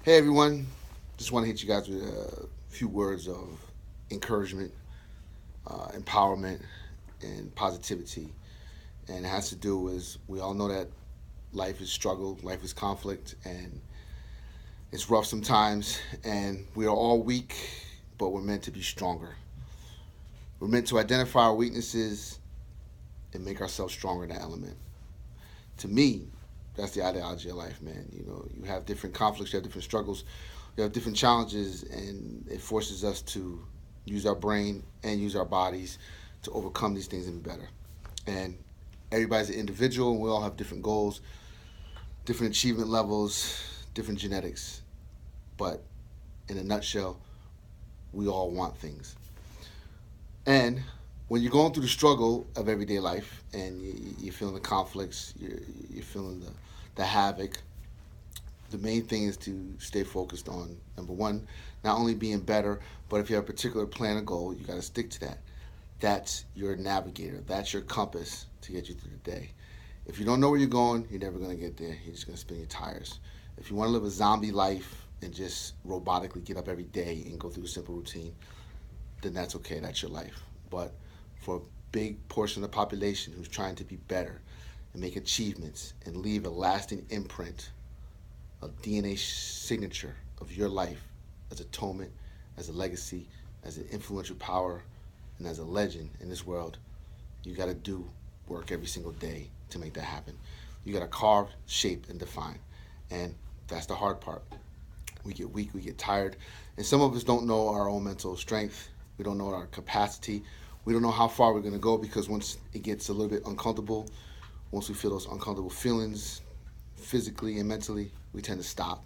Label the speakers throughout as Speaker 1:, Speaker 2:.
Speaker 1: Hey everyone, just want to hit you guys with a few words of encouragement, empowerment, and positivity. And it has to do with we all know that life is struggle, life is conflict, and it's rough sometimes. And we are all weak, but we're meant to be stronger. We're meant to identify our weaknesses and make ourselves stronger in that element. To me, that's the ideology of life, man. You know, you have different conflicts, you have different struggles, you have different challenges, and it forces us to use our brain and use our bodies to overcome these things and be better. And everybody's an individual, and we all have different goals, different achievement levels, different genetics. But in a nutshell, we all want things. And when you're going through the struggle of everyday life and you're feeling the conflicts, you're feeling the havoc, the main thing is to stay focused on number one, not only being better, but if you have a particular plan or goal, you got to stick to that. That's your navigator. That's your compass to get you through the day. If you don't know where you're going, you're never going to get there. You're just going to spin your tires. If you want to live a zombie life and just robotically get up every day and go through a simple routine, then that's okay. That's your life. But for a big portion of the population who's trying to be better and make achievements and leave a lasting imprint, a DNA signature of your life as atonement, as a legacy, as an influential power, and as a legend in this world, you got to do work every single day to make that happen. You got to carve, shape, and define. And that's the hard part. We get weak, we get tired, and some of us don't know our own mental strength. We don't know our capacity. We don't know how far we're going to go because once it gets a little bit uncomfortable, once we feel those uncomfortable feelings physically and mentally, we tend to stop.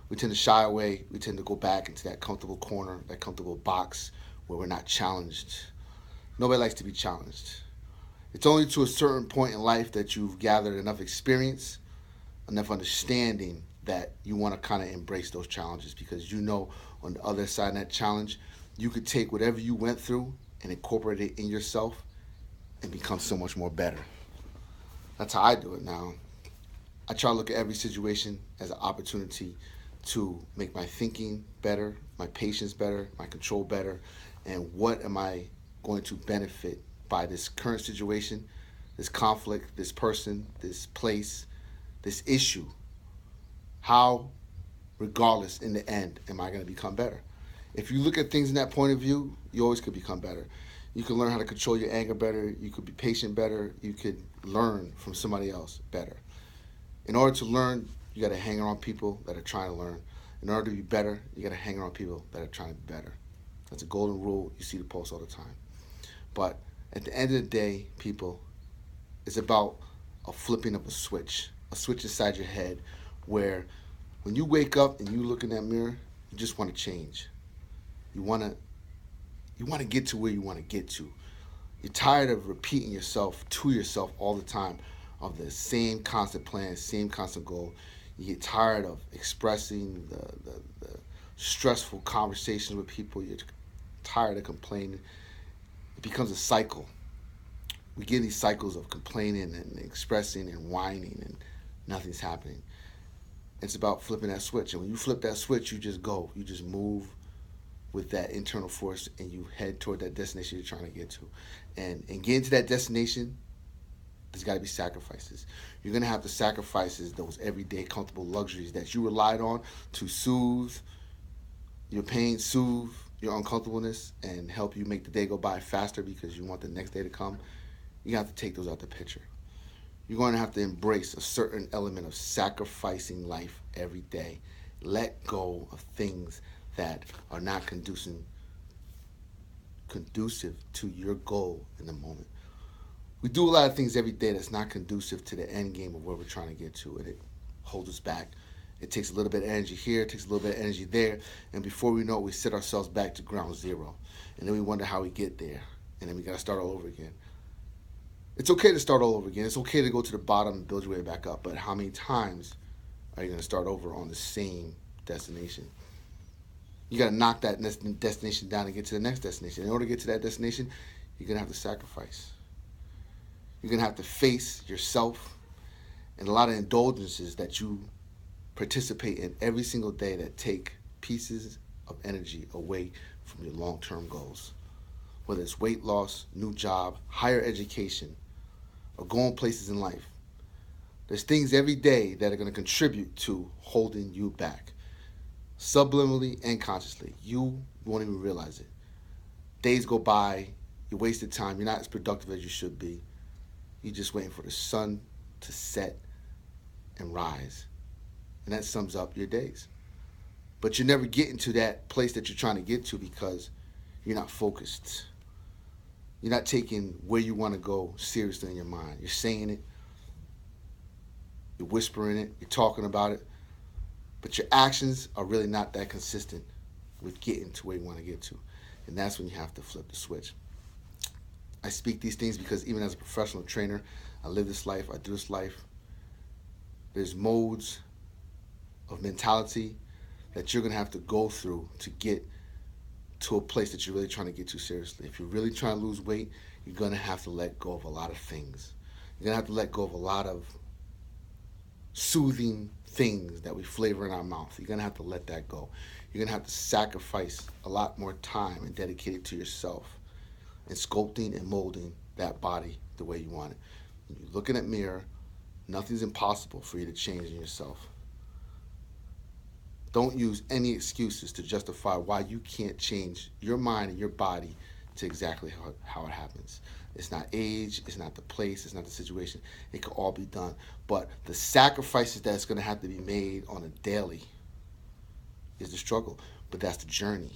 Speaker 1: We tend to shy away. We tend to go back into that comfortable corner, that comfortable box where we're not challenged. Nobody likes to be challenged. It's only to a certain point in life that you've gathered enough experience, enough understanding that you want to kind of embrace those challenges because you know on the other side of that challenge, you could take whatever you went through and incorporate it in yourself and become so much more better. That's how I do it now. I try to look at every situation as an opportunity to make my thinking better, my patience better, my control better, and what am I going to benefit by this current situation, this conflict, this person, this place, this issue. How, regardless, in the end, am I going to become better? If you look at things in that point of view, you always could become better. You can learn how to control your anger better. You could be patient better. You could learn from somebody else better. In order to learn, you got to hang around people that are trying to learn. In order to be better, you got to hang around people that are trying to be better. That's a golden rule. You see the post all the time. But at the end of the day, people, it's about a flipping of a switch inside your head where when you wake up and you look in that mirror, you just want to change. You want to get to where you want to get to. You're tired of repeating yourself to yourself all the time of the same constant plan, same constant goal. You get tired of expressing the stressful conversations with people. You're tired of complaining. It becomes a cycle. We get in these cycles of complaining and expressing and whining and nothing's happening. It's about flipping that switch. And when you flip that switch, you just go. You just move with that internal force and you head toward that destination you're trying to get to. And getting to that destination, there's got to be sacrifices. You're going to have to sacrifice those everyday comfortable luxuries that you relied on to soothe your pain, soothe your uncomfortableness, and help you make the day go by faster because you want the next day to come. You have to take those out the picture. You're going to have to embrace a certain element of sacrificing life every day. Let go of things that are not conducive to your goal in the moment. We do a lot of things every day that's not conducive to the end game of where we're trying to get to, and it holds us back. It takes a little bit of energy here, it takes a little bit of energy there, and before we know it, we set ourselves back to ground zero. And then we wonder how we get there, and then we got to start all over again. It's okay to start all over again. It's okay to go to the bottom and build your way back up, but how many times are you going to start over on the same destination? You got to knock that destination down and get to the next destination. In order to get to that destination, you're going to have to sacrifice. You're going to have to face yourself and a lot of indulgences that you participate in every single day that take pieces of energy away from your long-term goals. Whether it's weight loss, new job, higher education, or going places in life. There's things every day that are going to contribute to holding you back. Subliminally and consciously. You won't even realize it. Days go by, you wasted time, you're not as productive as you should be. You're just waiting for the sun to set and rise. And that sums up your days. But you're never getting to that place that you're trying to get to because you're not focused. You're not taking where you want to go seriously in your mind. You're saying it, you're whispering it, you're talking about it, but your actions are really not that consistent with getting to where you want to get to. And that's when you have to flip the switch. I speak these things because even as a professional trainer, I live this life, I do this life. There's modes of mentality that you're going to have to go through to get to a place that you're really trying to get to seriously. If you're really trying to lose weight, you're going to have to let go of a lot of things. You're going to have to let go of a lot of soothing things that we flavor in our mouth. You're going to have to let that go. You're going to have to sacrifice a lot more time and dedicate it to yourself and sculpting and molding that body the way you want it. When you look in that mirror, nothing's impossible for you to change in yourself. Don't use any excuses to justify why you can't change your mind and your body to exactly how it happens. It's not age, it's not the place, it's not the situation. It can all be done. But the sacrifices that's going to have to be made on a daily is the struggle. But that's the journey.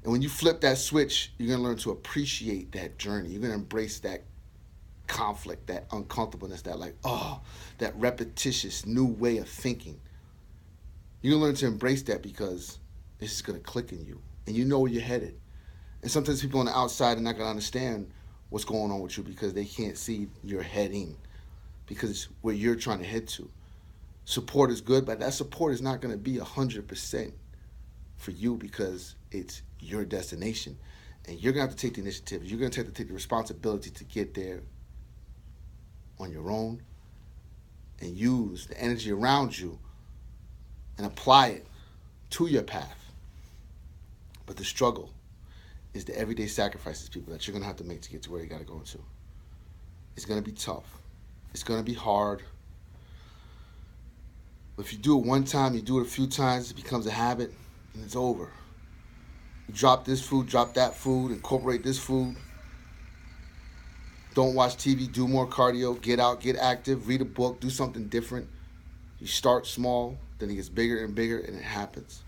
Speaker 1: And when you flip that switch, you're going to learn to appreciate that journey. You're going to embrace that conflict, that uncomfortableness, that repetitious new way of thinking. You're going to learn to embrace that because it's just going to click in you. And you know where you're headed. And sometimes people on the outside are not going to understand what's going on with you because they can't see you're heading, because it's where you're trying to head to. Support is good, but that support is not going to be 100% for you because it's your destination. And you're going to have to take the initiative. You're going to have to take the responsibility to get there on your own and use the energy around you and apply it to your path. But the struggle is the everyday sacrifices, people, that you're going to have to make to get to where you got to go to. It's going to be tough. It's going to be hard. But if you do it one time, you do it a few times, it becomes a habit, and it's over. You drop this food, drop that food, incorporate this food. Don't watch TV, do more cardio, get out, get active, read a book, do something different. You start small, then it gets bigger and bigger, and it happens.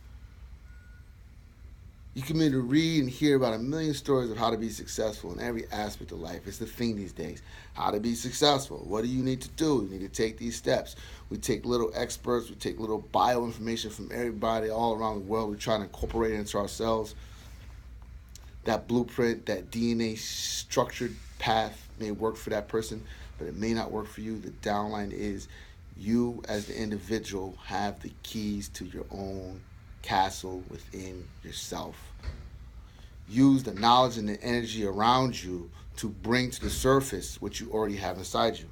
Speaker 1: You can begin to read and hear about a million stories of how to be successful in every aspect of life. It's the thing these days. How to be successful. What do you need to do? You need to take these steps. We take little experts. We take little bio information from everybody all around the world. We try to incorporate it into ourselves. That blueprint, that DNA structured path may work for that person, but it may not work for you. The downline is you as the individual have the keys to your own castle within yourself. Use the knowledge and the energy around you to bring to the surface what you already have inside you.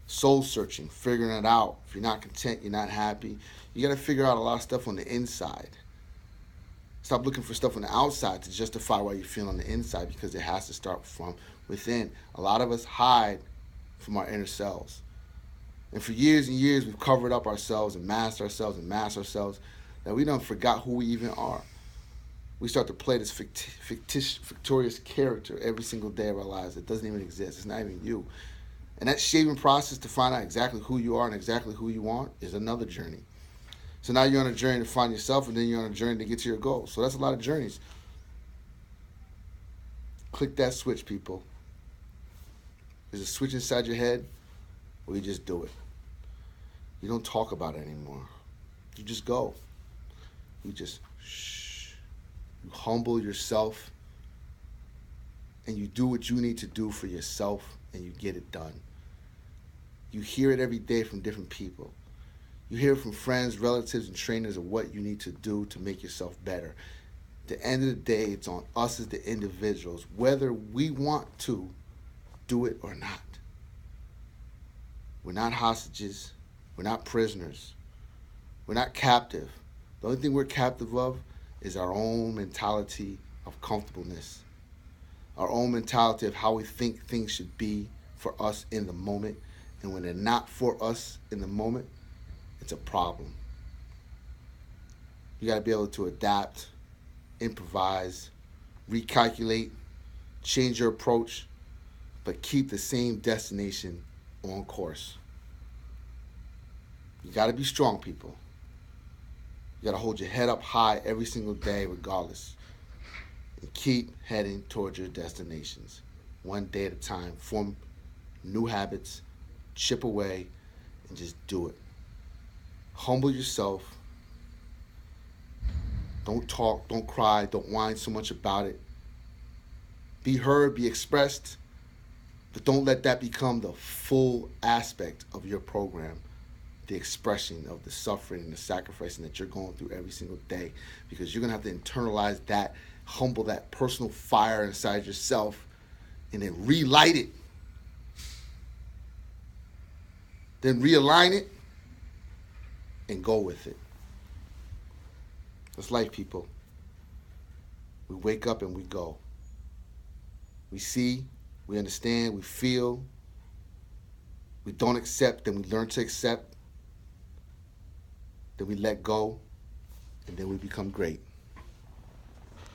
Speaker 1: Soul searching, figuring it out. If you're not content, you're not happy, you got to figure out a lot of stuff on the inside. Stop looking for stuff on the outside to justify why you feel on the inside, because it has to start from within. A lot of us hide from our inner selves. And for years and years, we've covered up ourselves and masked ourselves that we done forgot who we even are. We start to play this fictitious character every single day of our lives that doesn't even exist. It's not even you. And that shaping process to find out exactly who you are and exactly who you want is another journey. So now you're on a journey to find yourself, and then you're on a journey to get to your goal. So that's a lot of journeys. Click that switch, people. There's a switch inside your head, or you just do it. You don't talk about it anymore. You just go. You just shh. You humble yourself, and you do what you need to do for yourself, and you get it done. You hear it every day from different people. You hear from friends, relatives, and trainers of what you need to do to make yourself better. At the end of the day, it's on us as the individuals, whether we want to do it or not. We're not hostages. We're not prisoners. We're not captive. The only thing we're captive of is our own mentality of comfortableness, our own mentality of how we think things should be for us in the moment. And when they're not for us in the moment, it's a problem. You got to be able to adapt, improvise, recalculate, change your approach, but keep the same destination on course. You got to be strong, people. You got to hold your head up high every single day, regardless. And keep heading towards your destinations. One day at a time. Form new habits, chip away, and just do it. Humble yourself. Don't talk, don't cry, don't whine so much about it. Be heard, be expressed, but don't let that become the full aspect of your program. The expression of the suffering and the sacrificing that you're going through every single day, because you're going to have to internalize that, humble that personal fire inside yourself, and then relight it. Then realign it and go with it. That's life, people. We wake up and we go. We see, we understand, we feel. We don't accept, then we learn to accept. Then we let go, and then we become great.